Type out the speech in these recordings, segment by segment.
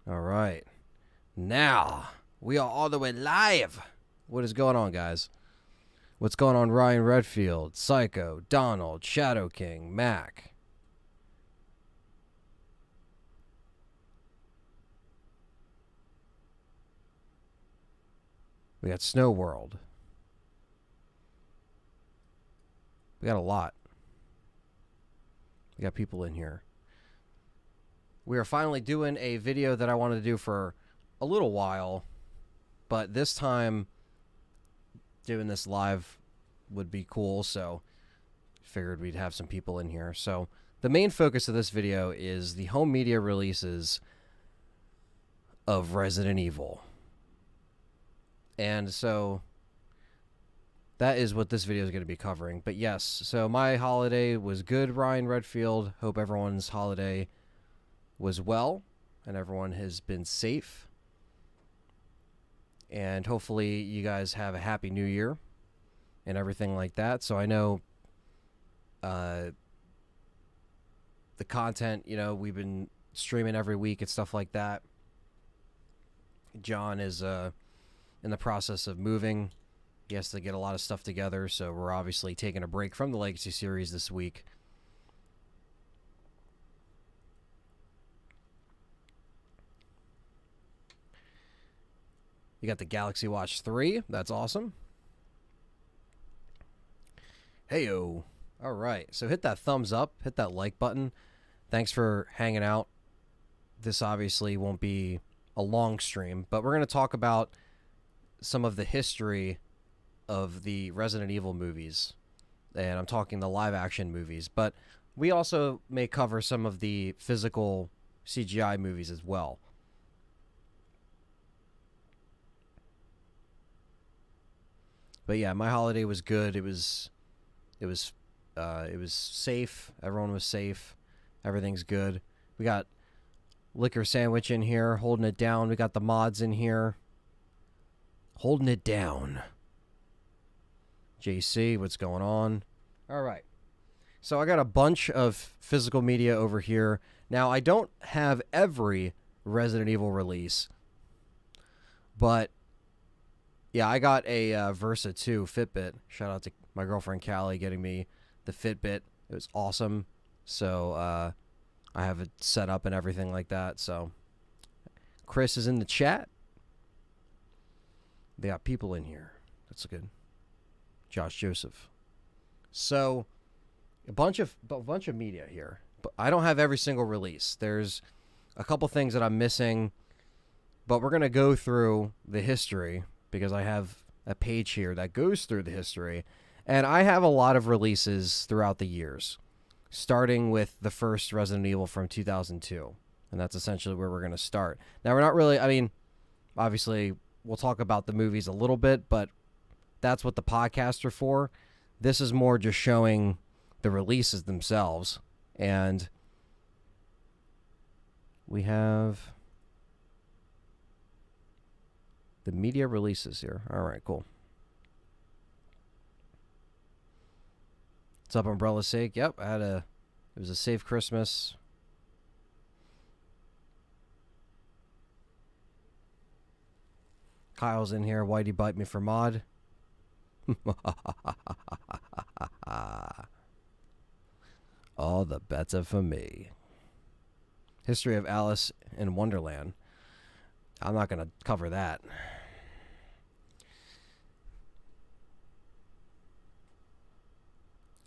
All right. Now, we are all the way live. What is going on, guys? What's going on, Ryan Redfield, Psycho, Donald, Shadow King, Mac? We got Snow World. We got a lot. We got people in here. We are finally doing a video that I wanted to do for a little while, but this time doing this live would be cool, so figured we'd have some people in here. So the main focus of this video is the home media releases of Resident Evil. And so that is what this video is going to be covering. But yes, so my holiday was good, Ryan Redfield. Hope everyone's holiday was well and everyone has been safe. And hopefully you guys have a happy new year and everything like that. So I know the content, you know, we've been streaming every week and stuff like that. John is in the process of moving. He has to get a lot of stuff together, so we're obviously taking a break from the Legacy series this week. You got the Galaxy Watch 3. That's awesome. Heyo. All right. So hit that thumbs up. Hit that like button. Thanks for hanging out. This obviously won't be a long stream, but we're going to talk about some of the history of the Resident Evil movies. And I'm talking the live action movies. But we also may cover some of the physical CGI movies as well. But yeah, my holiday was good. It was safe. Everyone was safe. Everything's good. We got Liquor Sandwich in here, holding it down. We got the mods in here, holding it down. JC, what's going on? All right. So I got a bunch of physical media over here. Now, I don't have every Resident Evil release, but yeah, I got a Versa 2 Fitbit. Shout out to my girlfriend Callie getting me the Fitbit. It was awesome. So I have it set up and everything like that. So Chris is in the chat. They got people in here. That's good. Josh Joseph. So a bunch of media here. But I don't have every single release. There's a couple things that I'm missing, but we're going to go through the history because I have a page here that goes through the history. And I have a lot of releases throughout the years, starting with the first Resident Evil from 2002. And that's essentially where we're going to start. Now, we're not really, I mean, obviously, we'll talk about the movies a little bit, but that's what the podcasts are for. This is more just showing the releases themselves. And we have the media releases here. All right, cool. What's up, Umbrella's sake? Yep, it was a safe Christmas. Kyle's in here. Why'd you bite me for mod? All the bets are for me. History of Alice in Wonderland. I'm not going to cover that.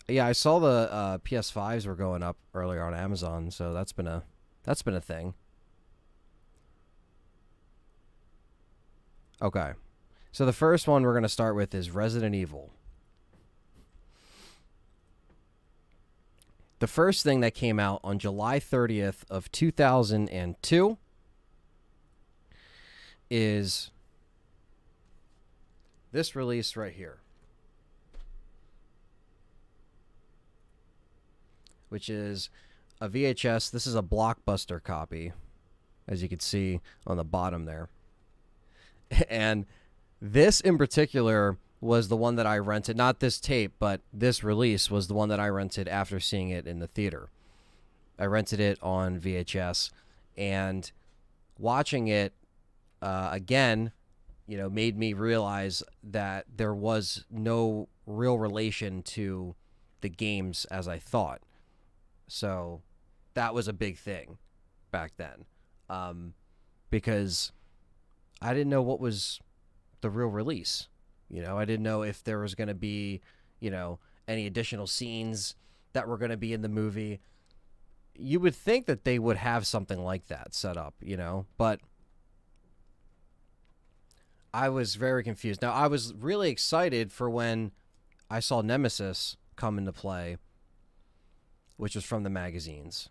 Yeah, I saw the PS5s were going up earlier on Amazon, so that's been a thing. Okay. So the first one we're going to start with is Resident Evil. The first thing that came out on July 30th of 2002 is this release right here, which is a VHS. This is a Blockbuster copy, as you can see on the bottom there. And this in particular was the one that I rented. Not this tape, but this release was the one that I rented after seeing it in the theater. I rented it on VHS, and watching it again, made me realize that there was no real relation to the games as I thought. So that was a big thing back then, because I didn't know what was the real release. I didn't know if there was going to be, any additional scenes that were going to be in the movie. You would think that they would have something like that set up, but I was very confused. Now, I was really excited for when I saw Nemesis come into play, which was from the magazines.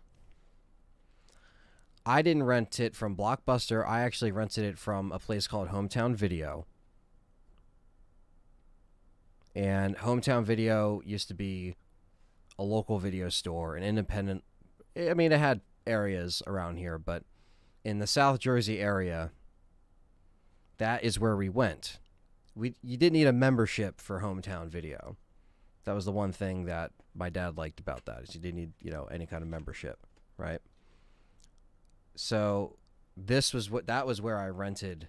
I didn't rent it from Blockbuster. I actually rented it from a place called Hometown Video. And Hometown Video used to be a local video store, an independent. I mean, it had areas around here, but in the South Jersey area, that is where we went. You didn't need a membership for Hometown Video. That was the one thing that my dad liked about that, is you didn't need, any kind of membership, right? So that was where I rented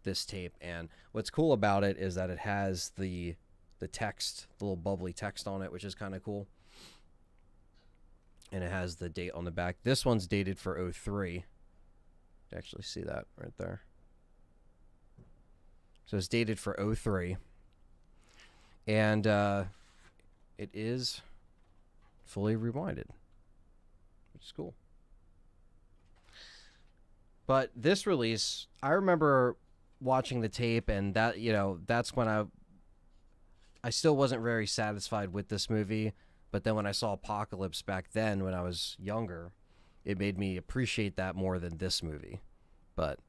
this tape, and what's cool about it is that it has the text, the little bubbly text on it, which is kind of cool. And it has the date on the back. This one's dated for 03. You can actually see that right there. So it's dated for 03. And it is fully rewinded, which is cool. But this release, I remember watching the tape, and that, that's when I still wasn't very satisfied with this movie. But then when I saw Apocalypse back then, when I was younger, it made me appreciate that more than this movie. But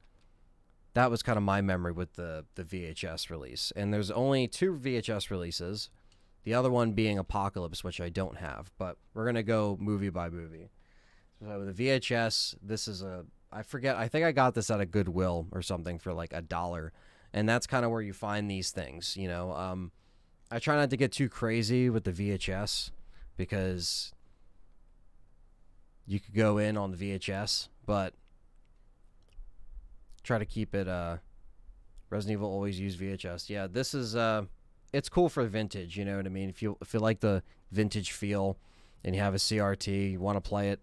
that was kind of my memory with the VHS release. And there's only 2 VHS releases, the other one being Apocalypse, which I don't have. But we're going to go movie by movie. So the VHS, this is I think I got this at a Goodwill or something for like $1. And that's kind of where you find these things, I try not to get too crazy with the VHS, because you could go in on the VHS, but try to keep it, Resident Evil always use VHS. Yeah, this is, it's cool for vintage, you know what I mean? If you like the vintage feel and you have a CRT, you want to play it,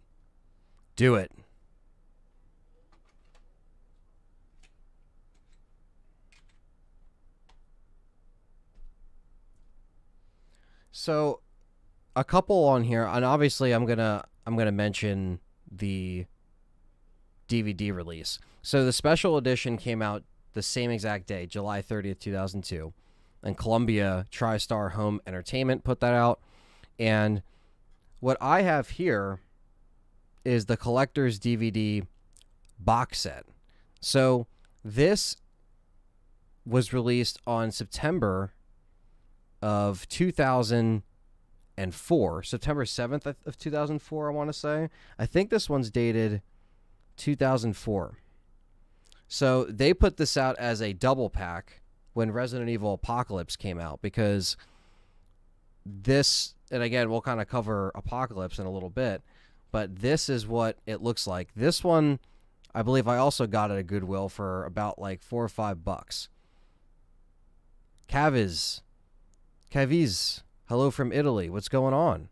do it. So, a couple on here, and obviously I'm gonna mention the DVD release. So the special edition came out the same exact day, July 30th, 2002, and Columbia TriStar Home Entertainment put that out. And what I have here is the collector's DVD box set. So this was released on September of 2004, September 7th of 2004, I want to say. I think this one's dated 2004. So they put this out as a double pack when Resident Evil Apocalypse came out, because this, and again, we'll kind of cover Apocalypse in a little bit, but this is what it looks like. This one, I believe I also got at a Goodwill for about like $4 or $5. Caviz, hello from Italy. What's going on?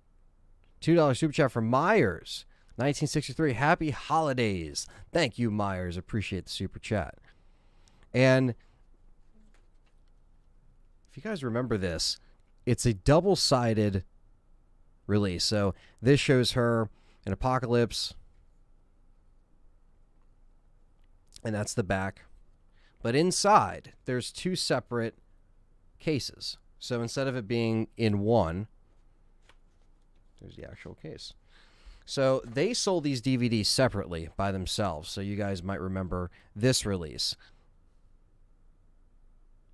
$2 super chat from Myers, 1963. Happy holidays. Thank you, Myers. Appreciate the super chat. And if you guys remember this, it's a double-sided release. So this shows her in Apocalypse, and that's the back. But inside, there's 2 separate cases. So instead of it being in one, there's the actual case. So they sold these DVDs separately by themselves. So you guys might remember this release,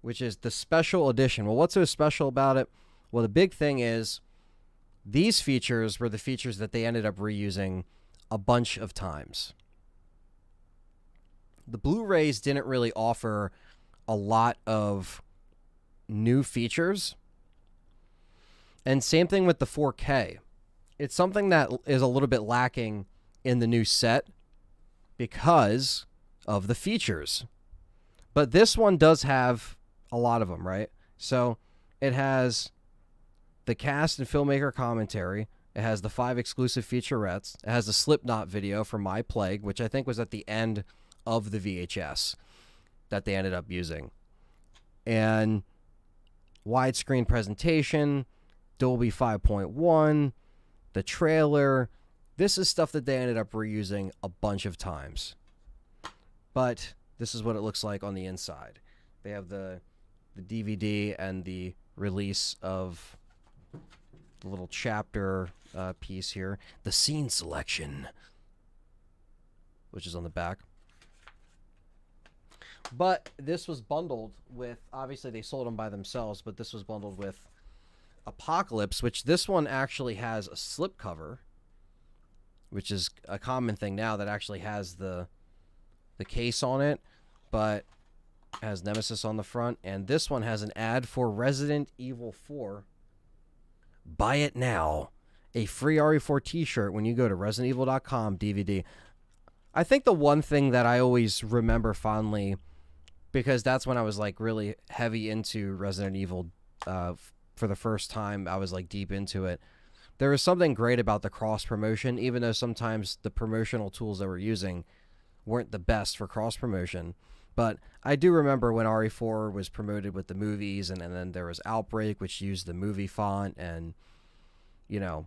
which is the special edition. Well, what's so special about it? Well, the big thing is these features were the features that they ended up reusing a bunch of times. The Blu-rays didn't really offer a lot of new features. And same thing with the 4K. It's something that is a little bit lacking in the new set, because of the features. But this one does have a lot of them, right? So it has the cast and filmmaker commentary. It has the 5 exclusive featurettes. It has the Slipknot video for My Plague, which I think was at the end of the VHS that they ended up using. And widescreen presentation, Dolby 5.1, the trailer. This is stuff that they ended up reusing a bunch of times. But this is what it looks like on the inside. They have the DVD and the release of the little chapter piece here. The scene selection, which is on the back. But this was bundled with, obviously they sold them by themselves, but this was bundled with Apocalypse, which this one actually has a slipcover, which is a common thing now, that actually has the case on it, but has Nemesis on the front. And this one has an ad for Resident Evil 4. Buy it now. A free RE4 t-shirt when you go to ResidentEvil.com DVD. I think the one thing that I always remember fondly, because that's when I was like really heavy into Resident Evil for the first time, I was like deep into it. There was something great about the cross promotion, even though sometimes the promotional tools that we're using weren't the best for cross promotion. But I do remember when RE4 was promoted with the movies, and then there was Outbreak, which used the movie font, and, you know,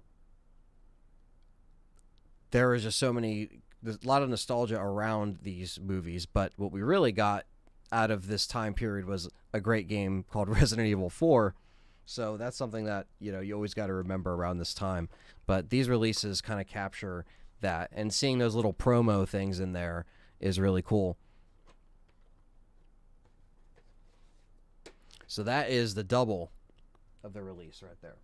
there was just there's a lot of nostalgia around these movies. But what we really got out of this time period was a great game called Resident Evil 4. So that's something that, you know, you always got to remember around this time. But these releases kind of capture that, and seeing those little promo things in there is really cool. So that is the double of the release right there.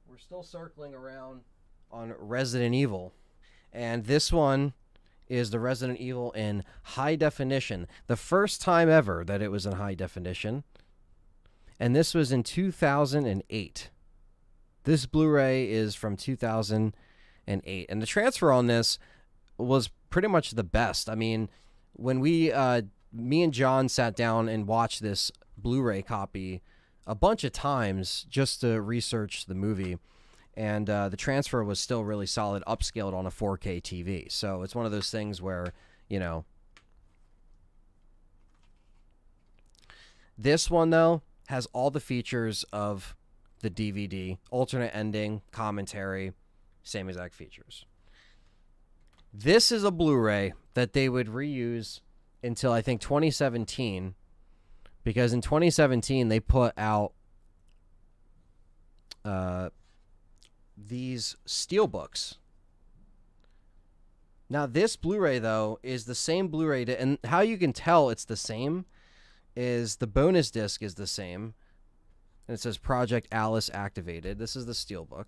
We're still circling around on Resident Evil, and this one is the Resident Evil in high definition. The first time ever that it was in high definition. And this was in 2008. This Blu-ray is from 2008. And the transfer on this was pretty much the best. I mean, when me and John sat down and watched this Blu-ray copy a bunch of times just to research the movie, and the transfer was still really solid, upscaled on a 4K TV. So it's one of those things where, you know. This one, though, has all the features of the DVD. Alternate ending, commentary, same exact features. This is a Blu-ray that they would reuse until, I think, 2017. Because in 2017, they put out these steelbooks. Now, this Blu-ray, though, is the same Blu-ray. And how you can tell it's the same is the bonus disc is the same. And it says Project Alice activated. This is the steelbook.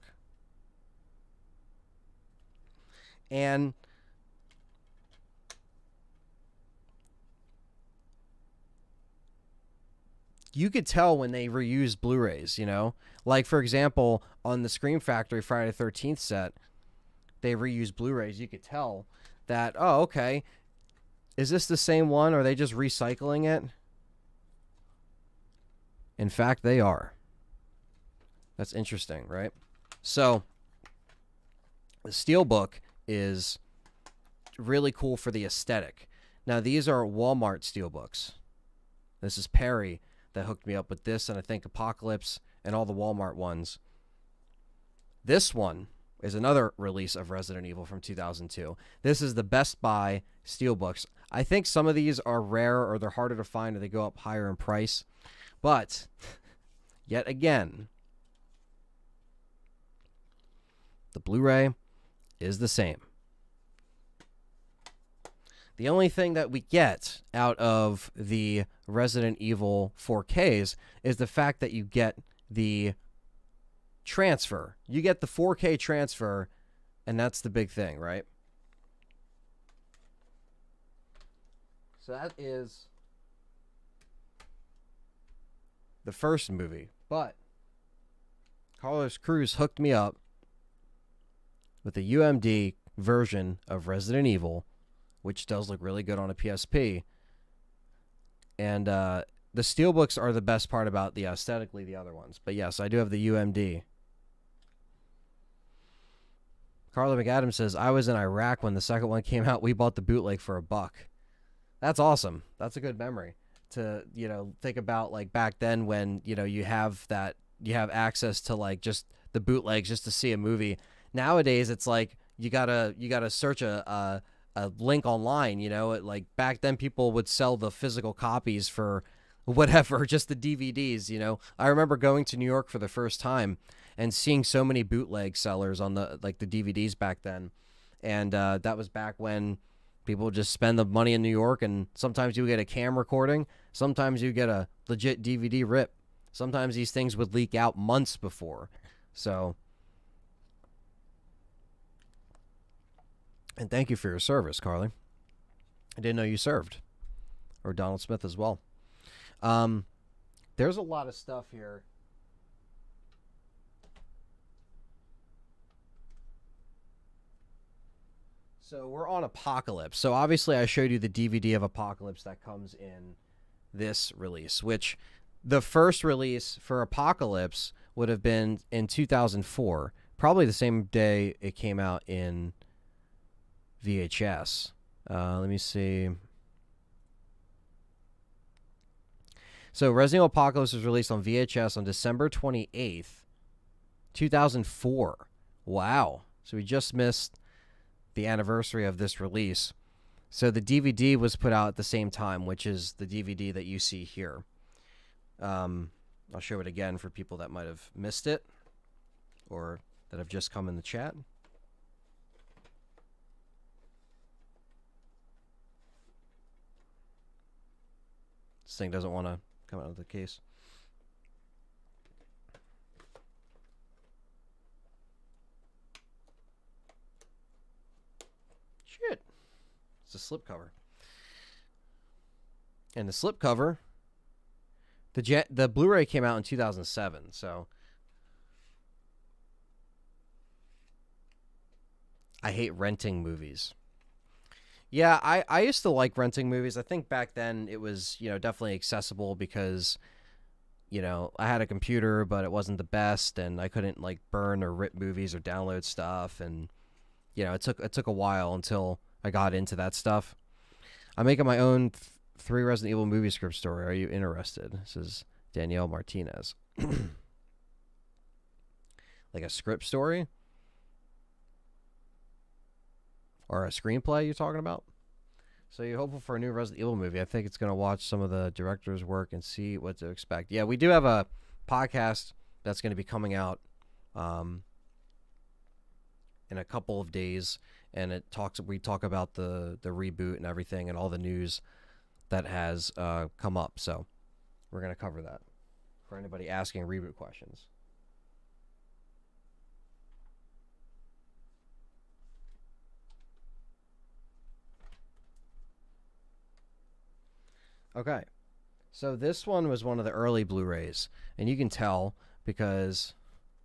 And you could tell when they reused Blu-rays, you know? Like, for example, on the Scream Factory Friday the 13th set, they reused Blu-rays. You could tell that, oh, okay, is this the same one? Are they just recycling it? In fact, they are. That's interesting, right? So, the Steelbook is really cool for the aesthetic. Now, these are Walmart Steelbooks. This is Perry that hooked me up with this, and I think Apocalypse and all the Walmart ones. This one is another release of Resident Evil from 2002. This is the Best Buy Steelbooks. I think some of these are rare, or they're harder to find, or they go up higher in price. But, yet again, the Blu-ray is the same. The only thing that we get out of the Resident Evil 4Ks is the fact that you get the transfer. You get the 4K transfer, and that's the big thing, right? So that is the first movie. But Carlos Cruz hooked me up with a UMD version of Resident Evil, which does look really good on a PSP. And the steelbooks are the best part about the aesthetically the other ones. But yes, I do have the UMD. Carla McAdams says, I was in Iraq when the second one came out. We bought the bootleg for $1. That's awesome. That's a good memory to, think about, like, back then when, you have access to, like, just the bootlegs just to see a movie. Nowadays, it's like you gotta search a link online, like back then people would sell the physical copies for whatever, just the DVDs, I remember going to New York for the first time and seeing so many bootleg sellers on the DVDs back then. And that was back when people would just spend the money in New York, and sometimes you would get a cam recording, sometimes you get a legit DVD rip. Sometimes these things would leak out months before. So, and thank you for your service, Carly. I didn't know you served. Or Donald Smith as well. There's a lot of stuff here. So we're on Apocalypse. So obviously I showed you the DVD of Apocalypse that comes in this release, which the first release for Apocalypse would have been in 2004, probably the same day it came out in VHS. Let me see. So Resident Evil Apocalypse was released on VHS on December 28th, 2004. Wow. So we just missed the anniversary of this release. So the DVD was put out at the same time, which is the DVD that you see here. I'll show it again for people that might have missed it or that have just come in the chat. This thing doesn't want to come out of the case. Shit. It's a slipcover. And the slipcover, the Blu-ray came out in 2007, so I hate renting movies. Yeah, I used to like renting movies. I think back then it was, definitely accessible because, I had a computer, but it wasn't the best, and I couldn't, like, burn or rip movies or download stuff, and, it took a while until I got into that stuff. I'm making my own 3 Resident Evil movie script story. Are you interested? This is Danielle Martinez. Like a script story? Or a screenplay you're talking about? So you're hopeful for a new Resident Evil movie. I think it's going to watch some of the director's work and see what to expect. Yeah, we do have a podcast that's going to be coming out in a couple of days, and we talk about the reboot and everything and all the news that has come up. So we're going to cover that for anybody asking reboot questions. Okay, so this one was one of the early Blu-rays, and you can tell because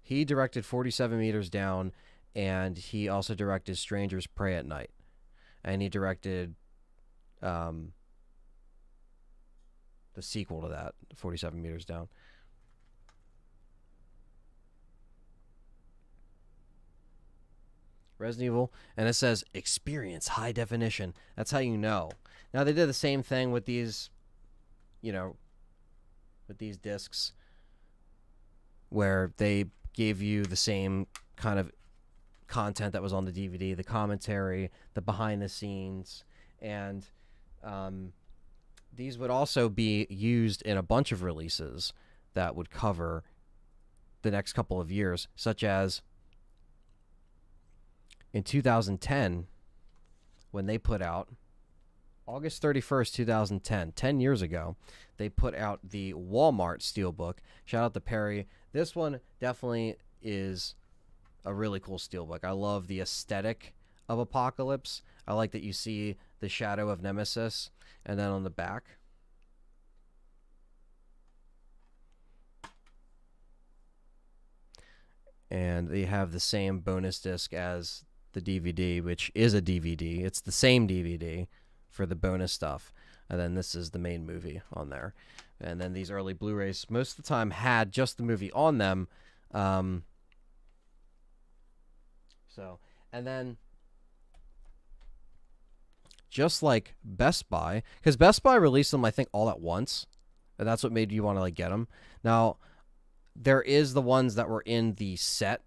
he directed 47 Meters Down, and he also directed Strangers Pray at Night, and he directed the sequel to that, 47 Meters Down. Resident Evil, and it says experience high definition. That's how you know. Now they did the same thing with these, with these discs, where they gave you the same kind of content that was on the DVD, the commentary, the behind the scenes, and these would also be used in a bunch of releases that would cover the next couple of years, such as in 2010, when they put out, August 31st, 2010, 10 years ago, they put out the Walmart Steelbook. Shout out to Perry. This one definitely is a really cool Steelbook. I love the aesthetic of Apocalypse. I like that you see the shadow of Nemesis, and then on the back, and they have the same bonus disc as the DVD, which is a DVD. It's the same DVD for the bonus stuff. And then this is the main movie on there. And then these early Blu-rays, most of the time, had just the movie on them. And then, just like Best Buy, because Best Buy released them, I think, all at once. And that's what made you want to, like, get them. Now, there is the ones that were in the set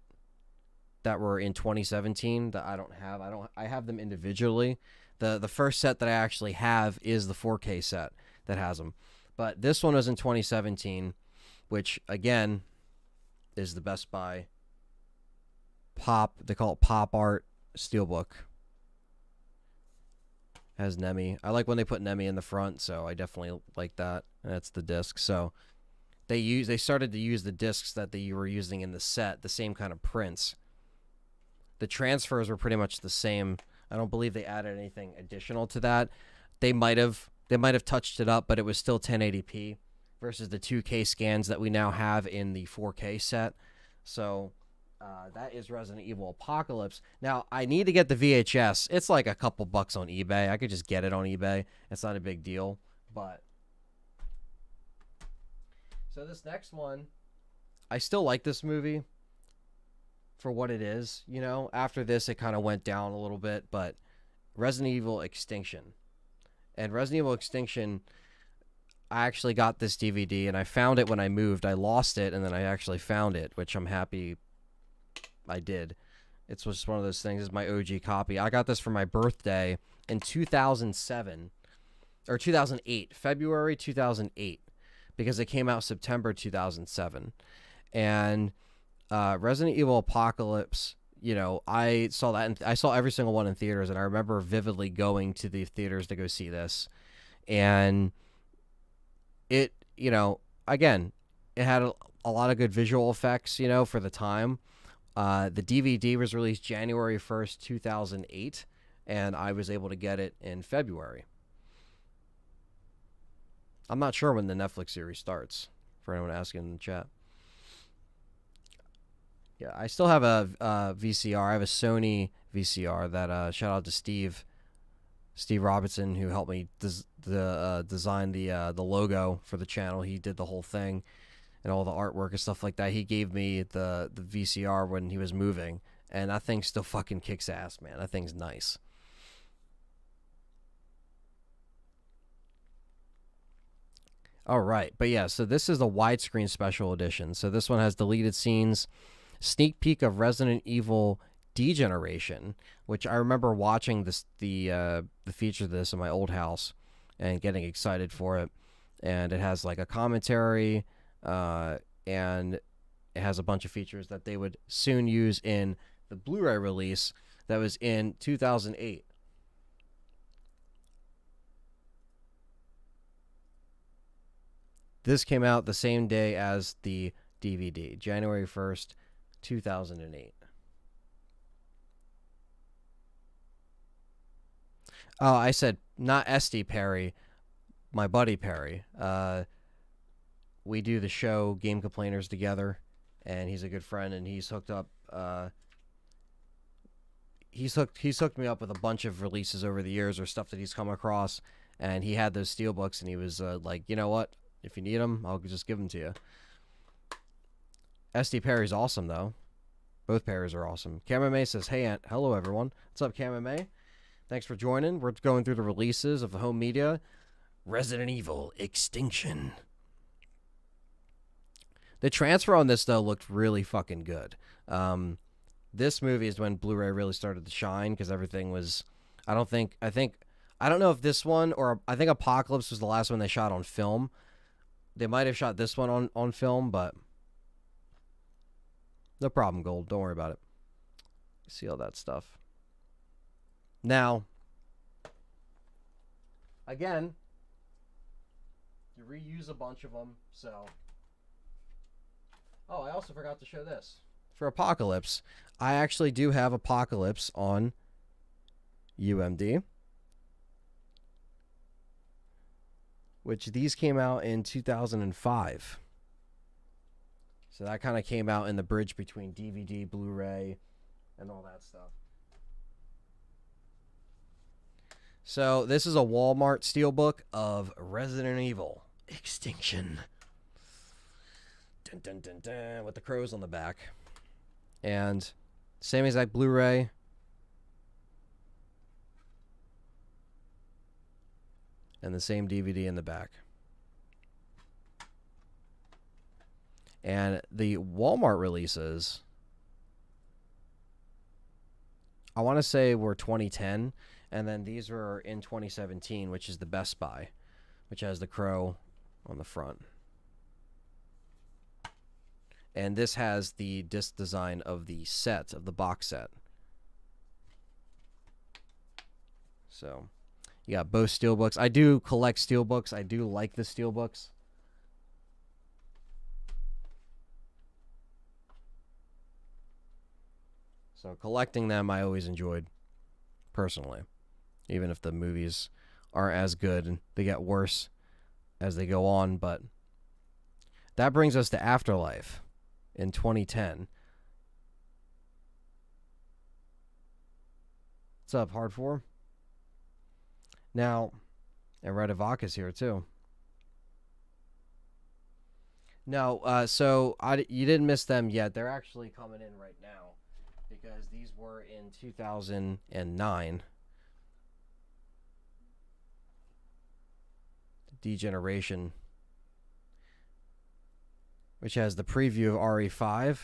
that were in 2017 that I don't have. I have them individually. The first set that I actually have is the 4K set that has them. But this one was in 2017, which, again, is the Best Buy Pop. They call it Pop Art Steelbook. Has Nemi. I like when they put Nemi in the front, so I definitely like that. And that's the disc. So they started to use the discs that they were using in the set, the same kind of prints. The transfers were pretty much the same. I don't believe they added anything additional to that. They might have touched it up, but it was still 1080p versus the 2K scans that we now have in the 4K set. So that is Resident Evil Apocalypse. Now, I need to get the VHS. It's like a couple bucks on eBay. I could just get it on eBay. It's not a big deal. But so this next one, I still like this movie for what it is. You know, after this, it kind of went down a little bit. But Resident Evil Extinction. And Resident Evil Extinction, I actually got this DVD, and I found it when I moved. I lost it, and then I actually found it, which I'm happy I did. It's just one of those things. It's my OG copy. I got this for my birthday in 2007, or 2008, February 2008, because it came out September 2007. And Resident Evil Apocalypse, you know, I saw that, I saw every single one in theaters, and I remember vividly going to the theaters to go see this. And it, you know, again, it had a lot of good visual effects, you know, for the time. The DVD was released January 1st, 2008, and I was able to get it in February. I'm not sure when the Netflix series starts, for anyone asking in the chat. Yeah, I still have a VCR. I have a Sony VCR that, shout out to Steve Robinson, who helped me design the logo for the channel. He did the whole thing and all the artwork and stuff like that. He gave me the VCR when he was moving, and that thing still fucking kicks ass, man. That thing's nice. All right, but yeah, so this is the widescreen special edition. So this one has deleted scenes, sneak peek of Resident Evil Degeneration, which I remember watching the feature of this in my old house and getting excited for it. And it has like a commentary, and it has a bunch of features that they would soon use in the Blu-ray release that was in 2008. This came out the same day as the DVD, January 1st, 2008. Oh, I said not SD Perry, my buddy Perry. We do the show Game Complainers together, and he's a good friend, and he's hooked up. He's hooked me up with a bunch of releases over the years or stuff that he's come across, and he had those steelbooks, and he was like, you know what? If you need them, I'll just give them to you. SD Perry's awesome, though. Both Perrys are awesome. KMMA says, hey, Aunt. Hello, everyone. What's up, KMMA? Thanks for joining. We're going through the releases of the home media. Resident Evil Extinction. The transfer on this, though, looked really fucking good. This movie is when Blu-ray really started to shine, because everything was... I don't know if this one, or I think Apocalypse was the last one they shot on film. They might have shot this one on film, but... No problem, Gold. Don't worry about it. See all that stuff. Now, again, you reuse a bunch of them, so... Oh, I also forgot to show this. For Apocalypse, I actually do have Apocalypse on UMD, which these came out in 2005. So that kind of came out in the bridge between DVD, Blu-ray, and all that stuff. So this is a Walmart steelbook of Resident Evil Extinction. Dun, dun, dun, dun, with the crows on the back. And same exact Blu-ray. And the same DVD in the back. And the Walmart releases, I want to say were 2010, and then these were in 2017, which is the Best Buy, which has the crow on the front. And this has the disc design of the set, of the box set. So, you got both steelbooks. I do collect steelbooks. I do like the steelbooks. So collecting them I always enjoyed, personally. Even if the movies aren't as good and they get worse as they go on. But that brings us to Afterlife in 2010. What's up, Hardfor? Now, and Red Avaka's here too. No, so you didn't miss them yet. They're actually coming in right now because these were in 2009. Degeneration, which has the preview of RE5.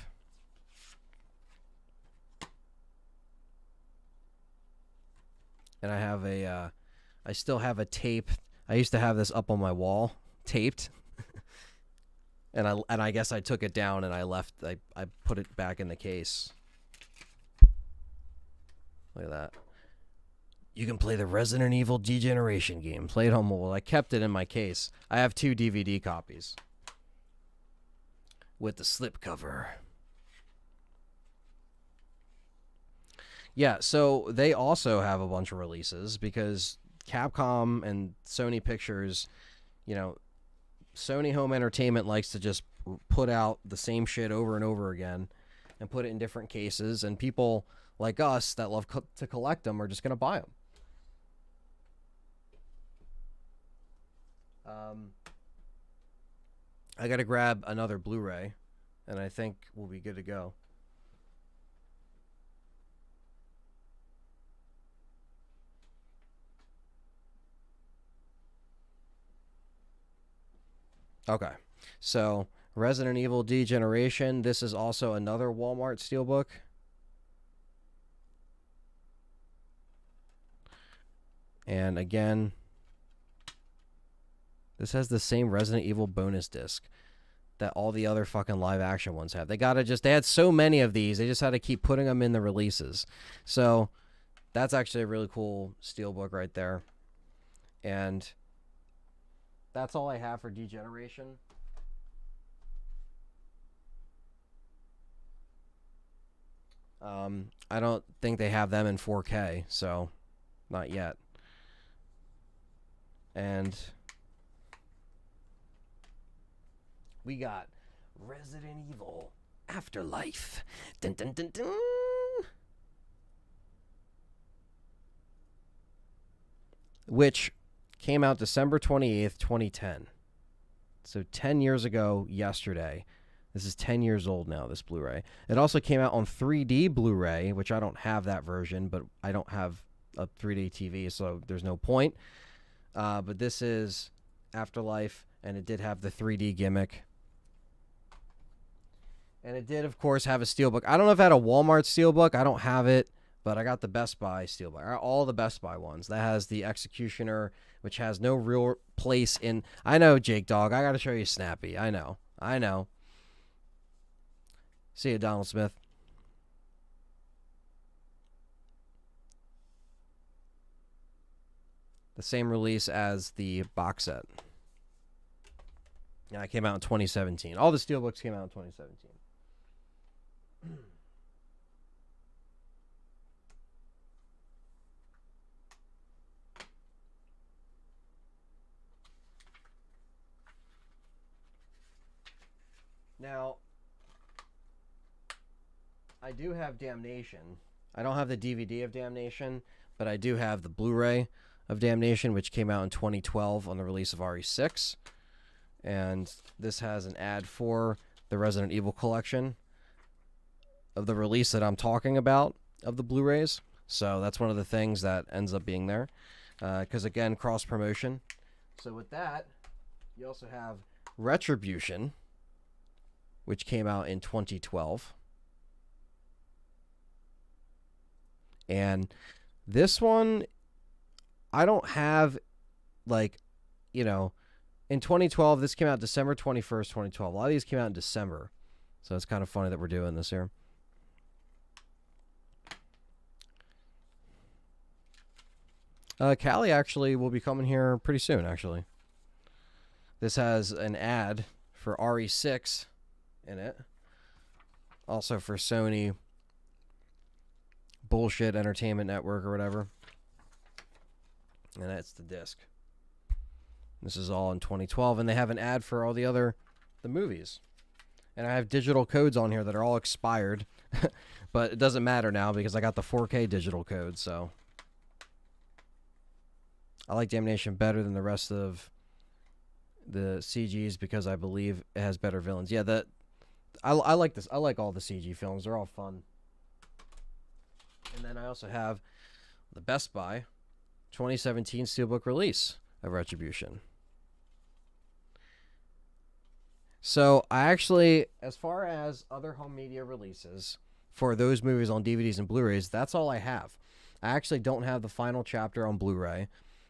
And I have I still have a tape. I used to have this up on my wall, taped. and I guess I took it down and I put it back in the case. Look at that. You can play the Resident Evil Degeneration game. Play it on mobile. I kept it in my case. I have 2 DVD copies with the slipcover. Yeah, so they also have a bunch of releases because Capcom and Sony Pictures, you know, Sony Home Entertainment likes to just put out the same shit over and over again and put it in different cases, and people like us that love to collect them are just going to buy them. I got to grab another Blu-ray, and I think we'll be good to go. Okay, so Resident Evil Degeneration. This is also another Walmart steelbook. And again, this has the same Resident Evil bonus disc that all the other fucking live action ones have. They had so many of these, they just had to keep putting them in the releases. So that's actually a really cool steelbook right there. And that's all I have for Degeneration. I don't think they have them in 4K, so not yet. And we got Resident Evil Afterlife. Dun, dun, dun, dun. Which came out December 28th, 2010. So 10 years ago yesterday. This is 10 years old now, this Blu-ray. It also came out on 3D Blu-ray, which I don't have that version, but I don't have a 3D TV, so there's no point. But this is Afterlife, and it did have the 3D gimmick. And it did, of course, have a steelbook. I don't know if it had a Walmart steelbook. I don't have it, but I got the Best Buy steelbook. I got all the Best Buy ones. That has the Executioner, which has no real place in... I know, Jake Dog. I got to show you Snappy. I know. See you, Donald Smith. The same release as the box set. Yeah, it came out in 2017. All the steelbooks came out in 2017. Now, I do have Damnation. I don't have the DVD of Damnation, but I do have the Blu-ray of Damnation, which came out in 2012 on the release of RE6. And this has an ad for the Resident Evil collection of the release that I'm talking about of the Blu-rays. So that's one of the things that ends up being there. Because, again, cross-promotion. So with that, you also have Retribution, which came out in 2012. And this one, I don't have, like, you know, in 2012, this came out December 21st, 2012. A lot of these came out in December. So it's kind of funny that we're doing this here. Callie actually will be coming here pretty soon, actually. This has an ad for RE6 in it. Also for Sony Bullshit Entertainment Network or whatever. And that's the disc. This is all in 2012. And they have an ad for all the movies. And I have digital codes on here that are all expired. But it doesn't matter now because I got the 4K digital code, so... I like Damnation better than the rest of the CGs because I believe it has better villains. Yeah, I like this. I like all the CG films. They're all fun. And then I also have the Best Buy 2017 Steelbook release of Retribution. So I actually, as far as other home media releases for those movies on DVDs and Blu-rays, that's all I have. I actually don't have the final chapter on Blu-ray.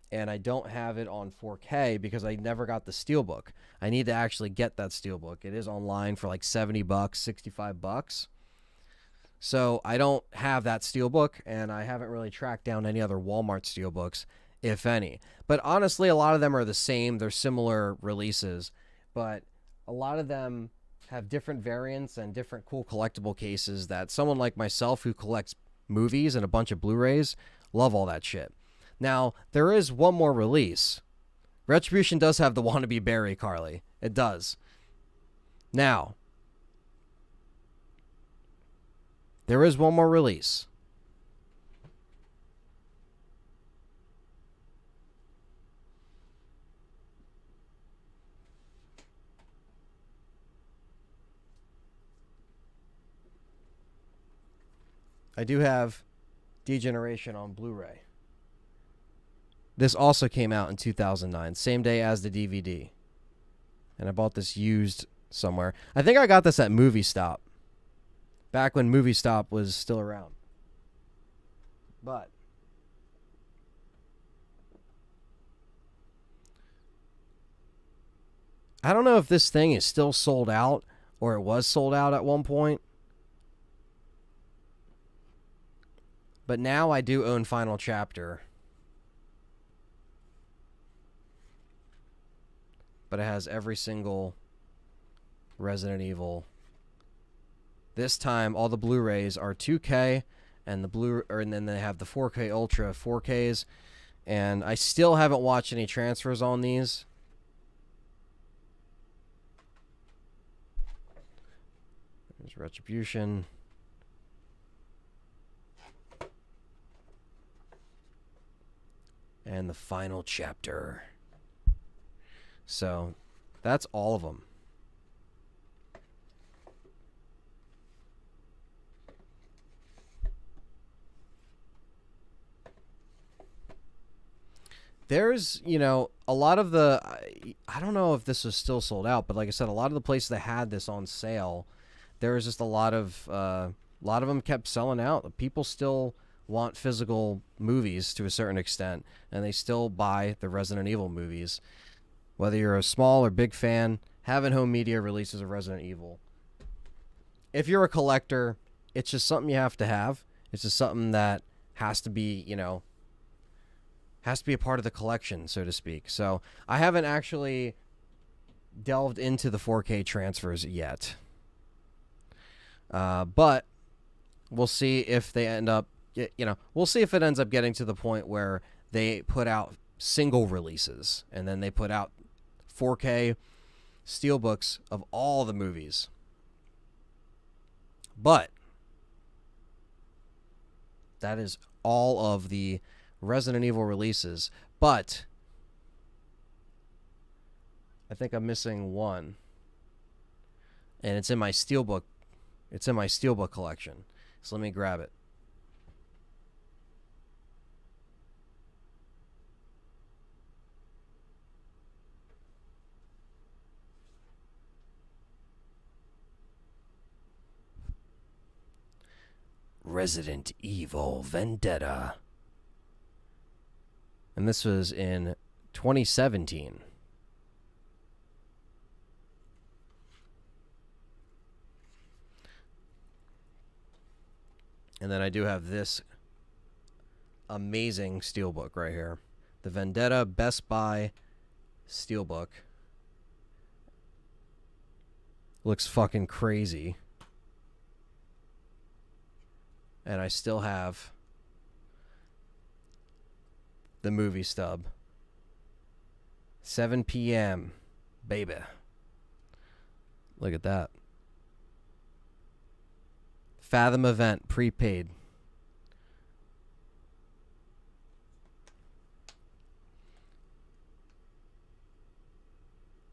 And I don't have it on 4K because I never got the Steelbook. I need to actually get that Steelbook. It is online for like $70, $65. So I don't have that Steelbook, and I haven't really tracked down any other Walmart Steelbooks, if any. But honestly, a lot of them are the same. They're similar releases. But a lot of them have different variants and different cool collectible cases that someone like myself who collects movies and a bunch of Blu-rays love all that shit. Now, there is one more release. Retribution does have the Wannabe Berry, Carly. It does. Now, there is one more release. I do have Degeneration on Blu-ray. This also came out in 2009, same day as the DVD. And I bought this used somewhere. I think I got this at Movie Stop. Back when Movie Stop was still around. But I don't know if this thing is still sold out or it was sold out at one point. But now I do own Final Chapter. But it has every single Resident Evil. This time, all the Blu-rays are 2K, and then they have the 4K Ultra 4Ks. And I still haven't watched any transfers on these. There's Retribution. And the Final Chapter. So, that's all of them. There's, a lot of the... I don't know if this is still sold out, but like I said, a lot of the places that had this on sale, there was just a lot of them kept selling out. People still want physical movies to a certain extent, and they still buy the Resident Evil movies. Whether you're a small or big fan, having home media releases of Resident Evil. If you're a collector, it's just something you have to have. It's just something that has to be, has to be a part of the collection, so to speak. So I haven't actually delved into the 4K transfers yet. But we'll see if they end up, we'll see if it ends up getting to the point where they put out single releases and then they put out 4K steelbooks of all the movies. But that is all of the Resident Evil releases. But I think I'm missing one. And it's in my Steelbook. It's in my Steelbook collection. So let me grab it. Resident Evil Vendetta. And this was in 2017. And then I do have this amazing Steelbook right here. The Vendetta Best Buy Steelbook. Looks fucking crazy. And I still have the movie stub. 7 p.m. Baby. Look at that. Fathom event, prepaid.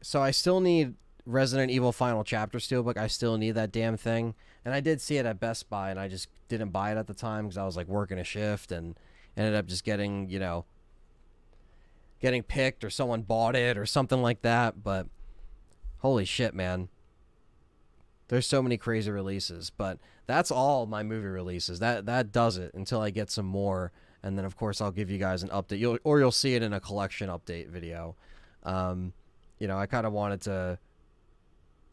So I still need Resident Evil Final Chapter Steelbook. I still need that damn thing. And I did see it at Best Buy, and I just didn't buy it at the time because I was like working a shift and ended up just getting, you know, getting picked or someone bought it or something like that. But holy shit, man. There's so many crazy releases, but that's all my movie releases. That does it until I get some more, and then of course I'll give you guys an update. You'll see it in a collection update video. You know, I kind of wanted to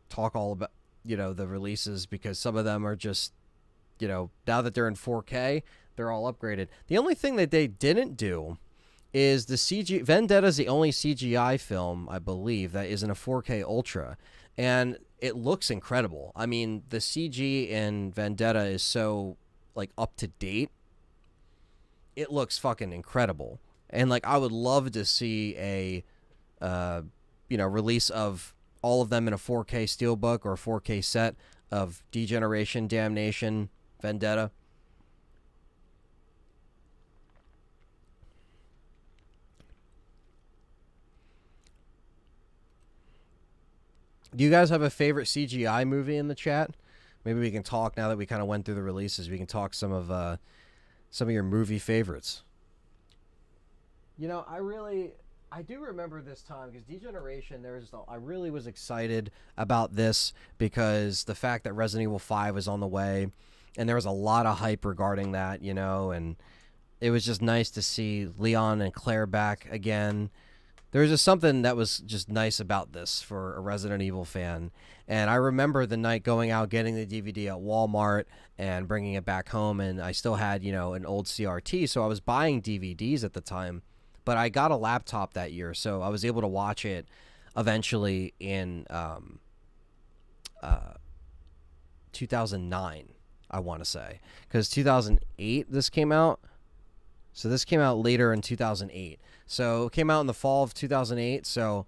talk all about, you know, the releases because some of them are just, you know, now that they're in 4K, they're all upgraded. The only thing that they didn't do is the CG. Vendetta is the only CGI film, I believe, that is in a 4K Ultra, and it looks incredible. I mean, the CG in Vendetta is so, like, up to date. It looks fucking incredible. And, like, I would love to see a, you know, release of all of them in a 4K Steelbook or a 4K set of Degeneration, Damnation, Vendetta. Do you guys have a favorite CGI movie in the chat? Maybe we can talk now that we kind of went through the releases. We can talk some of your movie favorites. You know, I do remember this time because Degeneration. I really was excited about this because the fact that Resident Evil 5 was on the way, and there was a lot of hype regarding that. You know, and it was just nice to see Leon and Claire back again. There was just something that was just nice about this for a Resident Evil fan. And I remember the night going out, getting the DVD at Walmart and bringing it back home. And I still had, you know, an old CRT. So I was buying DVDs at the time. But I got a laptop that year. So I was able to watch it eventually in 2009, I want to say. Because 2008 this came out. So this came out later in 2008. So it came out in the fall of 2008. So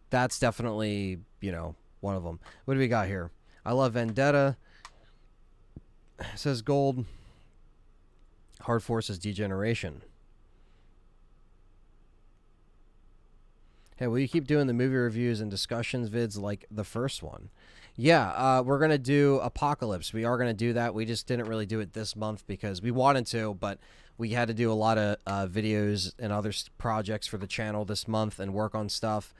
that's definitely, you know, one of them. What do we got here? I love Vendetta. It says gold. Hard Forces Degeneration. Hey, will you keep doing the movie reviews and discussions vids like the first one? Yeah, we're going to do Apocalypse. We are going to do that. We just didn't really do it this month because we wanted to, but we had to do a lot of videos and other projects for the channel this month and work on stuff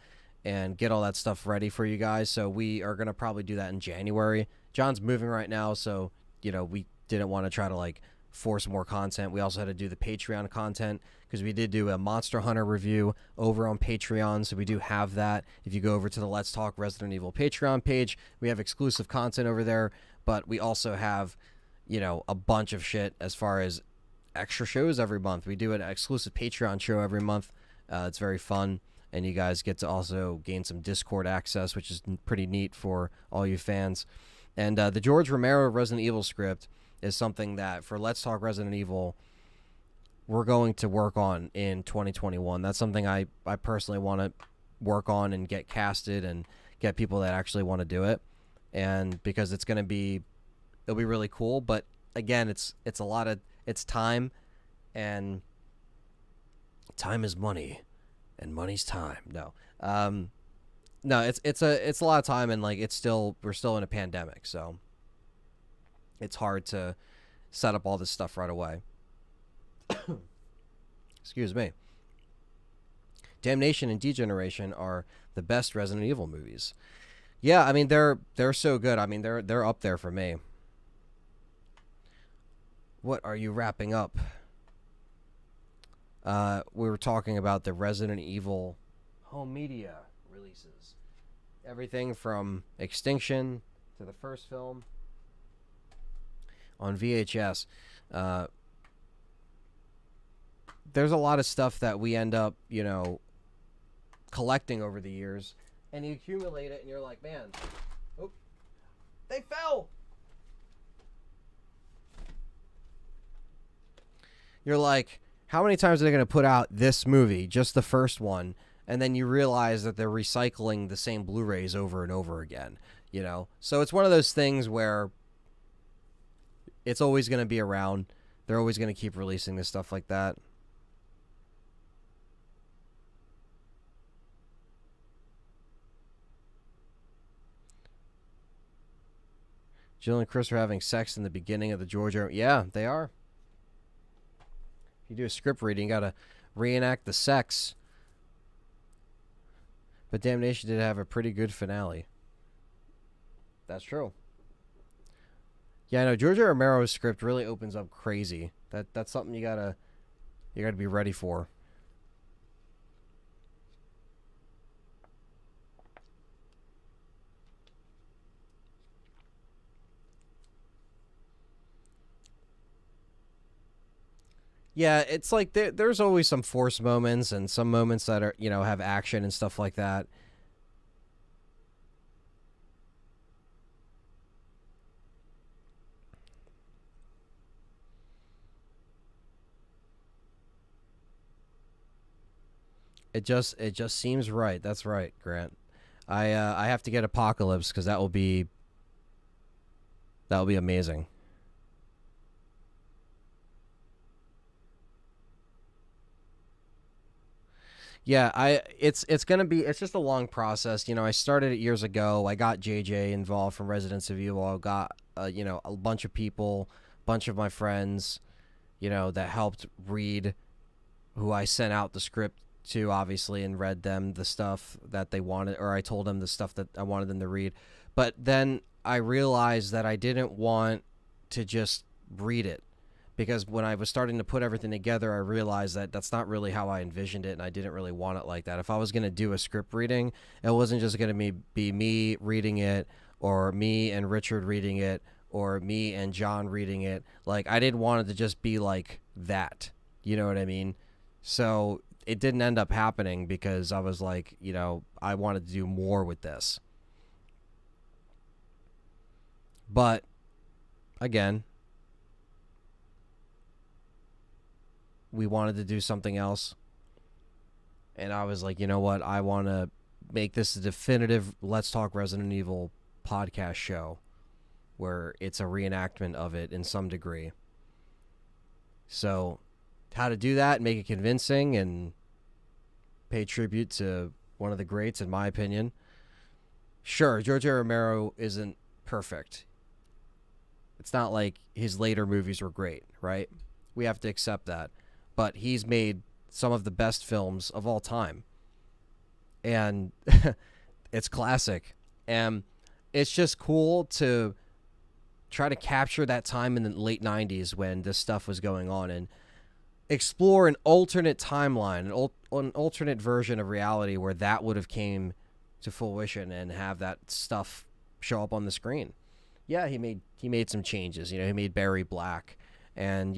and get all that stuff ready for you guys. So we are going to probably do that in January. John's moving right now, so, you know, we didn't want to try to, like, force more content. We also had to do the Patreon content because we did do a Monster Hunter review over on Patreon, so we do have that. If you go over to the Let's Talk Resident Evil Patreon page, we have exclusive content over there, but we also have, you know, a bunch of shit as far as extra shows every month. We do an exclusive Patreon show every month. It's very fun, and you guys get to also gain some Discord access, which is pretty neat for all you fans. And the George Romero Resident Evil script is something that for Let's Talk Resident Evil we're going to work on in 2021. That's something I personally want to work on and get casted and get people that actually want to do it. And because it'll be really cool, but again, it's It's time, and time is money, and money's time. No, no, it's a lot of time, and like we're still in a pandemic, so it's hard to set up all this stuff right away. Excuse me. Damnation and Degeneration are the best Resident Evil movies. Yeah, I mean they're so good. I mean they're up there for me. What are you wrapping up? We were talking about the Resident Evil home media releases. Everything from Extinction to the first film on VHS. There's a lot of stuff that we end up, collecting over the years, and you accumulate it, and you're like, man, oh, they fell. You're like, how many times are they going to put out this movie, just the first one, and then you realize that they're recycling the same Blu-rays over and over again, So it's one of those things where it's always going to be around. They're always going to keep releasing this stuff like that. Jill and Chris are having sex in the beginning of the Georgia. Yeah, they are. If you do a script reading, you got to reenact the sex. But Damnation did have a pretty good finale. That's true. Yeah, I know George Romero's script really opens up crazy. That's something you gotta be ready for. Yeah, it's like there's always some forced moments and some moments that are have action and stuff like that. It just seems right. That's right, Grant. I have to get Apocalypse because that'll be amazing. Yeah, it's just a long process. I started it years ago. I got JJ involved from Residence of Evil. I got a bunch of people, bunch of my friends, that helped read, who I sent out the script to, obviously, and read them the stuff that they wanted, or I told them the stuff that I wanted them to read. But then I realized that I didn't want to just read it, because when I was starting to put everything together, I realized that that's not really how I envisioned it, and I didn't really want it like that. If I was going to do a script reading, it wasn't just going to be me reading it, or me and Richard reading it, or me and John reading it. Like, I didn't want it to just be like that. You know what I mean? So it didn't end up happening because I was like, I wanted to do more with this. But, again, we wanted to do something else. And I was like, you know what? I want to make this a definitive Let's Talk Resident Evil podcast show where it's a reenactment of it in some degree. So, how to do that, make it convincing, and pay tribute to one of the greats, in my opinion. Sure, George Romero isn't perfect. It's not like his later movies were great, right? We have to accept that. But he's made some of the best films of all time. And it's classic. And it's just cool to try to capture that time in the late 90s when this stuff was going on and explore an alternate timeline, an alternate version of reality where that would have came to fruition and have that stuff show up on the screen. Yeah, he made some changes. He made Barry black, and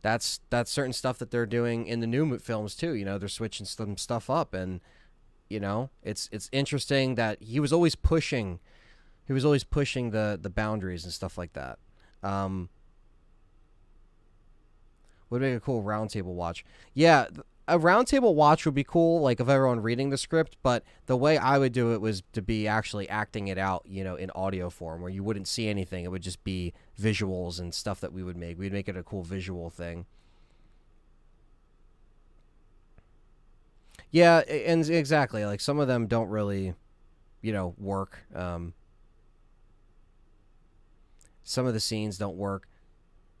that's certain stuff that they're doing in the new films too. They're switching some stuff up, and it's interesting that he was always pushing the boundaries and stuff like that. Would make a cool roundtable watch. Yeah, a roundtable watch would be cool, like of everyone reading the script, but the way I would do it was to be actually acting it out, in audio form where you wouldn't see anything. It would just be visuals and stuff that we would make. We'd make it a cool visual thing. Yeah, and exactly. Like some of them don't really, work. Some of the scenes don't work.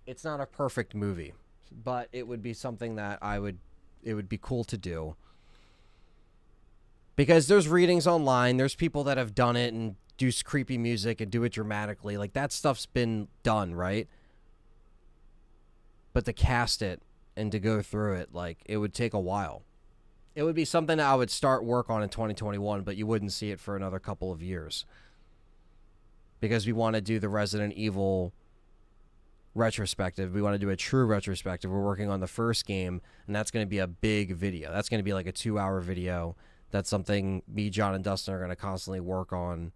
It's not a perfect movie, but it would be something that it would be cool to do. Because there's readings online, there's people that have done it and do creepy music and do it dramatically. Like that stuff's been done, right? But to cast it and to go through it, like it would take a while. It would be something that I would start work on in 2021, but you wouldn't see it for another couple of years. Because we want to do the Resident Evil retrospective. We want to do a true retrospective. We're working on the first game, and that's going to be a big video. That's going to be like a 2-hour video. That's something me, John, and Dustin are going to constantly work on,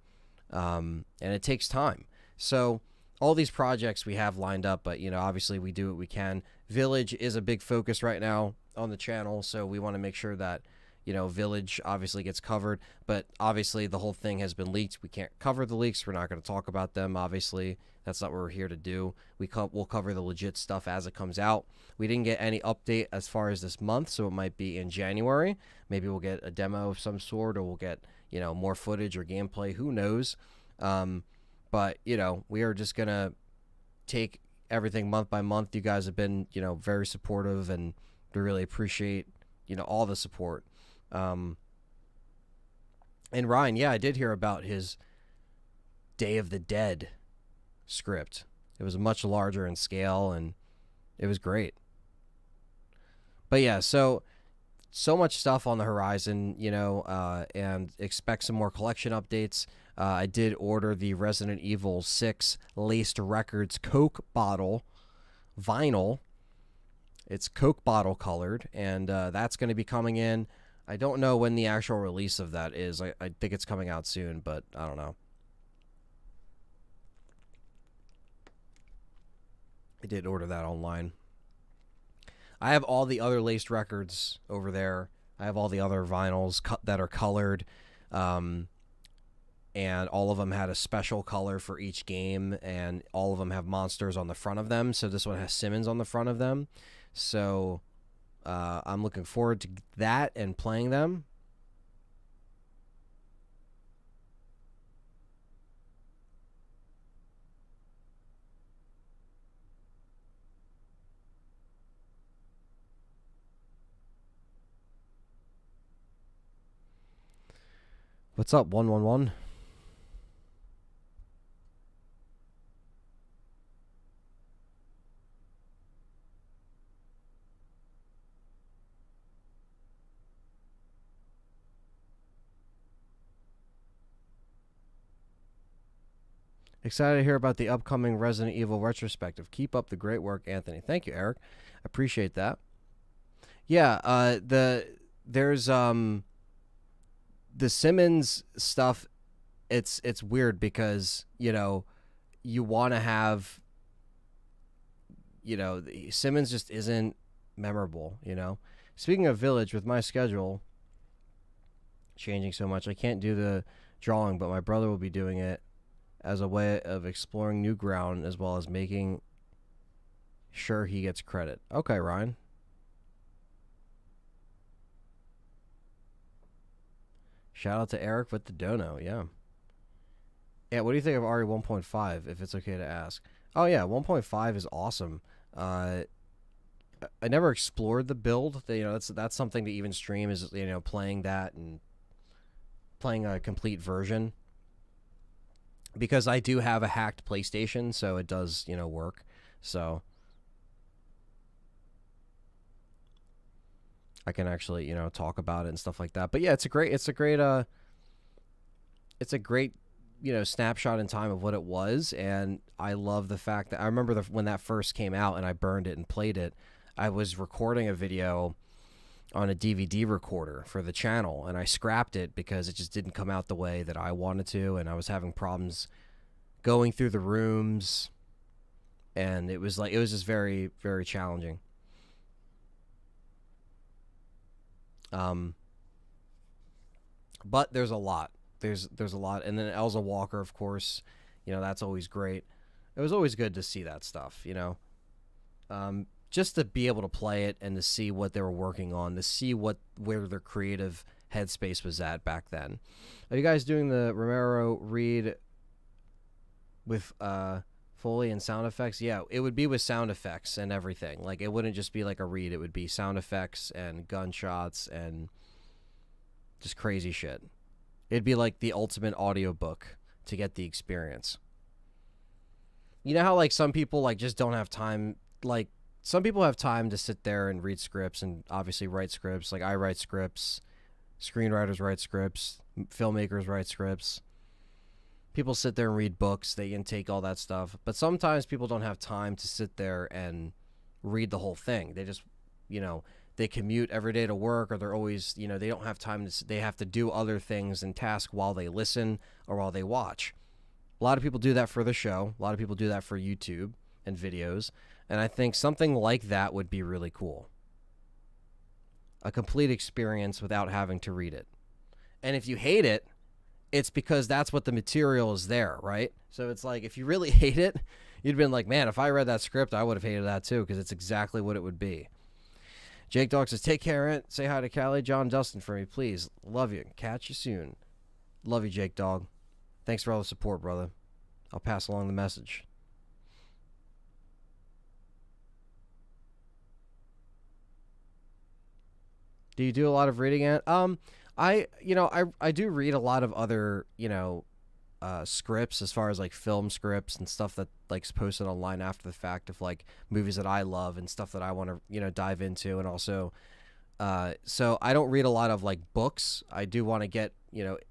and it takes time. So all these projects we have lined up, but obviously we do what we can. Village is a big focus right now on the channel, so we want to make sure that Village obviously gets covered, but obviously the whole thing has been leaked. We can't cover the leaks. We're not going to talk about them, obviously. That's not what we're here to do. We'll cover the legit stuff as it comes out. We didn't get any update as far as this month, so it might be in January. Maybe we'll get a demo of some sort, or we'll get, more footage or gameplay. Who knows? But, we are just going to take everything month by month. You guys have been, very supportive, and we really appreciate, all the support. And Ryan, yeah, I did hear about his Day of the Dead script. It was much larger in scale, and it was great. But yeah, so much stuff on the horizon, and expect some more collection updates. I did order the Resident Evil 6 Laced Records Coke bottle vinyl. It's Coke bottle colored, and that's going to be coming in. I don't know when the actual release of that is. I think it's coming out soon, but I don't know. I did order that online. I have all the other Laced records over there. I have all the other vinyls that are colored, and all of them had a special color for each game, and all of them have monsters on the front of them. So this one has Simmons on the front of them. So I'm looking forward to that and playing them. What's up, 111? Excited to hear about the upcoming Resident Evil retrospective. Keep up the great work, Anthony. Thank you, Eric. Appreciate that. Yeah, there's the Simmons stuff. It's weird because you want to have Simmons just isn't memorable. Speaking of Village, with my schedule changing so much, I can't do the drawing, but my brother will be doing it as a way of exploring new ground as well as making sure he gets credit. Okay, Ryan. Shout out to Eric with the dono. Yeah. Yeah, what do you think of RE 1.5, if it's okay to ask? Oh, yeah, 1.5 is awesome. I never explored the build. That's something to even stream is, playing that and playing a complete version. Because I do have a hacked PlayStation, so it does, work. So I can actually, talk about it and stuff like that. But yeah, it's a great snapshot in time of what it was. And I love the fact that I remember when that first came out and I burned it and played it, I was recording a video on a DVD recorder for the channel, and I scrapped it because it just didn't come out the way that I wanted to, and I was having problems going through the rooms, and it was just very, very challenging. Um, but there's a lot. There's a lot, and then Elza Walker, of course. That's always great. It was always good to see that stuff. Just to be able to play it and to see what they were working on, to see where their creative headspace was at back then. Are you guys doing the Romero read with Foley and sound effects? Yeah, it would be with sound effects and everything. Like, it wouldn't just be like a read. It would be sound effects and gunshots and just crazy shit. It'd be like the ultimate audiobook to get the experience. You know how, like, some people, like, just don't have time. Like, some people have time to sit there and read scripts and obviously write scripts. Like, I write scripts. Screenwriters write scripts. Filmmakers write scripts. People sit there and read books. They intake all that stuff. But sometimes people don't have time to sit there and read the whole thing. They just, they commute every day to work, or they're always, they don't have time to, they have to do other things and tasks while they listen or while they watch. A lot of people do that for the show. A lot of people do that for YouTube and videos. And I think something like that would be really cool. A complete experience without having to read it. And if you hate it, it's because that's what the material is there, right? So it's like, if you really hate it, you'd been like, man, if I read that script, I would have hated that too, because it's exactly what it would be. Jake Dog says, take care, Aunt. Say hi to Callie, John, Dustin for me, please. Love you. Catch you soon. Love you, Jake Dog. Thanks for all the support, brother. I'll pass along the message. Do you do a lot of reading, Aunt? I do read a lot of other, scripts, as far as like film scripts and stuff that like's posted online after the fact of like movies that I love and stuff that I want to dive into. And also so I don't read a lot of like books. I do want to get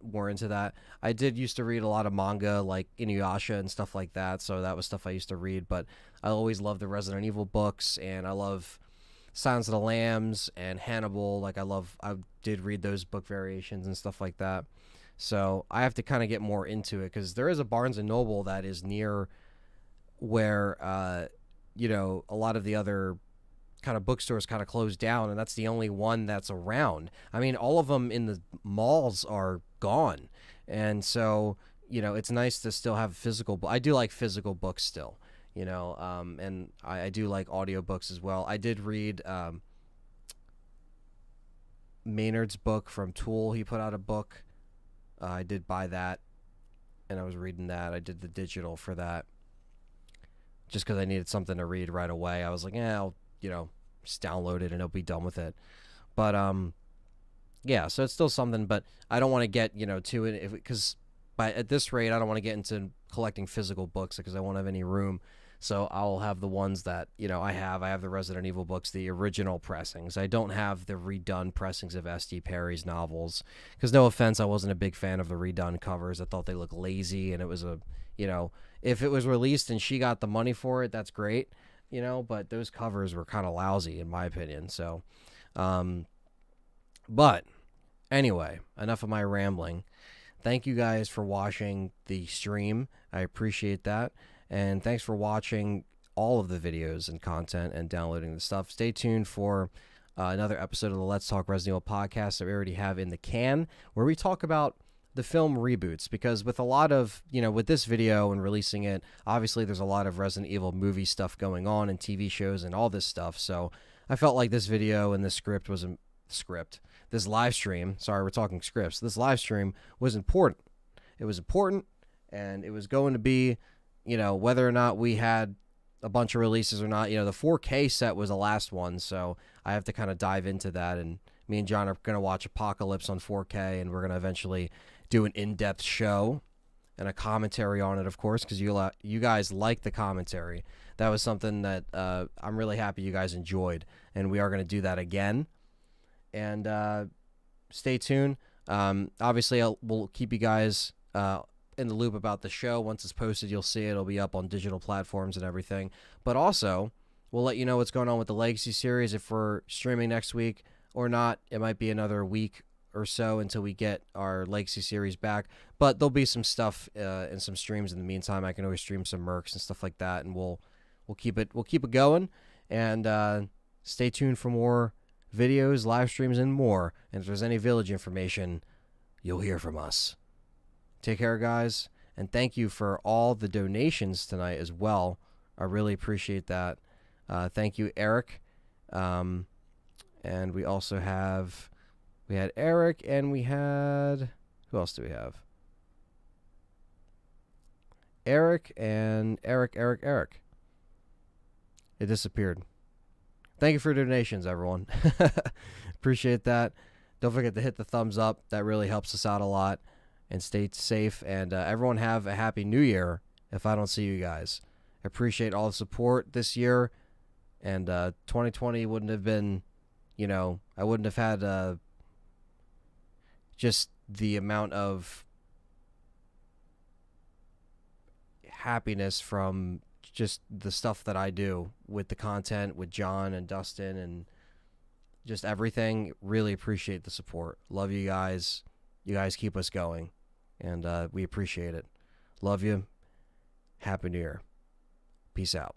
more into that. I did used to read a lot of manga, like Inuyasha and stuff like that, so that was stuff I used to read. But I always loved the Resident Evil books, and I love Silence of the Lambs and Hannibal. Like, I did read those book variations and stuff like that. So I have to kind of get more into it, because there is a Barnes & Noble that is near where, a lot of the other kind of bookstores kind of closed down, and that's the only one that's around. I mean, all of them in the malls are gone. And so, it's nice to still have physical. I do like physical books still, and I do like audiobooks as well. I did read Maynard's book from Tool. He put out a book. I did buy that, and I was reading that. I did the digital for that just because I needed something to read right away. I was like, I'll, just download it and I'll be done with it. But, yeah, so it's still something, but I don't want to get, to it, because at this rate, I don't want to get into collecting physical books because I won't have any room. So I'll have the ones that, I have the Resident Evil books, the original pressings. I don't have the redone pressings of S.D. Perry's novels, because no offense, I wasn't a big fan of the redone covers. I thought they looked lazy, and it was if it was released and she got the money for it, that's great, but those covers were kind of lousy in my opinion. So, but anyway, enough of my rambling. Thank you guys for watching the stream. I appreciate that. And thanks for watching all of the videos and content and downloading the stuff. Stay tuned for another episode of the Let's Talk Resident Evil podcast that we already have in the can, where we talk about the film reboots. Because with a lot of, with this video and releasing it, obviously there's a lot of Resident Evil movie stuff going on and TV shows and all this stuff. So I felt like this video and this this live stream, sorry, we're talking scripts. This live stream was important. It was important, and it was going to be, whether or not we had a bunch of releases or not. The 4K set was the last one, so I have to kind of dive into that. And me and John are going to watch Apocalypse on 4K, and we're going to eventually do an in-depth show and a commentary on it, of course, because you guys like the commentary. That was something that I'm really happy you guys enjoyed, and we are going to do that again. And stay tuned. Obviously, we'll keep you guys in the loop about the show. Once it's posted, you'll see it. It'll be up on digital platforms and everything. But also, we'll let you know what's going on with the Legacy series, if we're streaming next week or not. It might be another week or so until we get our Legacy series back. But there'll be some stuff and some streams in the meantime. I can always stream some mercs and stuff like that, and we'll keep it going. And stay tuned for more videos, live streams, and more. And if there's any village information, you'll hear from us. Take care, guys. And thank you for all the donations tonight as well. I really appreciate that. Thank you, Eric. And we also we had Eric, and we had, who else do we have? Eric and Eric. It disappeared. Thank you for your donations, everyone. Appreciate that. Don't forget to hit the thumbs up. That really helps us out a lot. And stay safe. And everyone have a happy new year if I don't see you guys. I appreciate all the support this year. And 2020 wouldn't have been, I wouldn't have had just the amount of happiness from just the stuff that I do with the content with John and Dustin and just everything. Really appreciate the support. Love you guys. You guys keep us going, and we appreciate it. Love you. Happy New Year. Peace out.